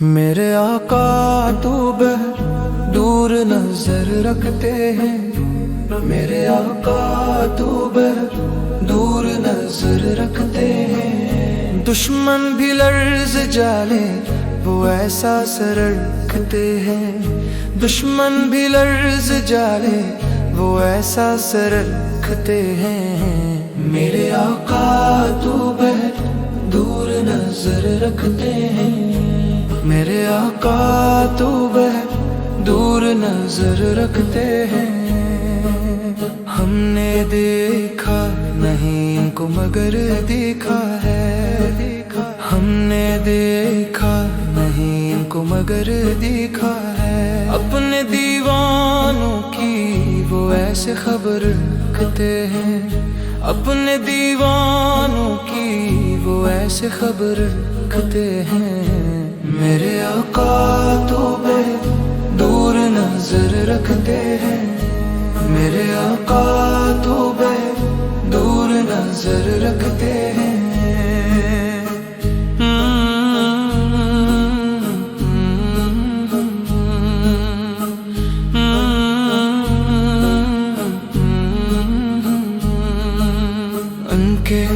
میرے آقا تو بہر دور نظر رکھتے ہیں، میرے آقا تو بہر دور نظر رکھتے ہیں، دشمن بھی لرز جالے وہ ایسا سر رکھتے ہیں، دشمن بھی لرز جالے وہ ایسا سر رکھتے ہیں، میرے آقا تو بہر دور نظر رکھتے ہیں، میرے آقا تو بہر دور نظر رکھتے ہیں، ہم نے دیکھا نہیں ان کو مگر دیکھا ہے، ہم نے دیکھا نہیں ان کو مگر دیکھا ہے، اپنے دیوانوں کی وہ ایسے خبر رکھتے ہیں، اپنے دیوانوں کی وہ ایسے خبر رکھتے ہیں، میرے آقا تو بہر دور نظر رکھتے ہیں، میرے آقا تو بہر دور نظر رکھتے ہیں، ان کے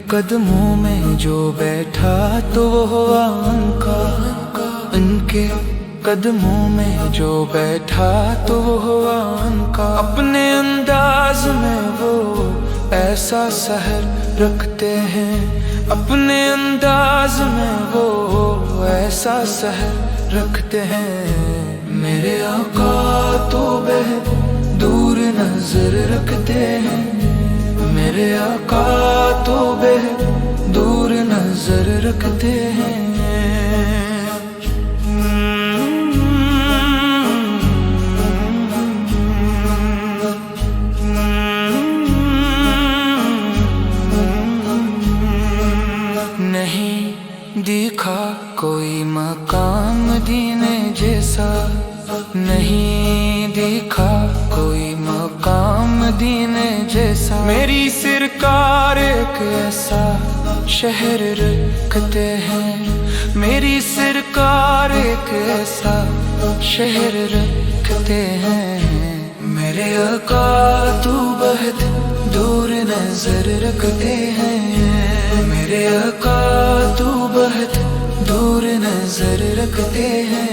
قدموں میں جو بیٹھا تو وہ ہوا ان کا، ان کے قدموں میں جو بیٹھا تو وہ ہوا ان کا، اپنے انداز میں وہ ایسا سحر رکھتے ہیں، اپنے انداز میں وہ ایسا سحر رکھتے ہیں، میرے آقا تو بہر دور نظر رکھتے ہیں، میرے آقا تو بہر دور نظر رکھتے ہیں، نہیں دیکھا کوئی مقام مدینے جیسا، نہیں دیکھا کوئی مقام مدینے جیسا، میری سرکار ایک ایسا شہر رکھتے ہیں، میری سرکار ایک ایسا شہر رکھتے ہیں، میرے آقا تو بہر دور نظر رکھتے ہیں، میرے آقا تو بہر دور نظر رکھتے ہیں،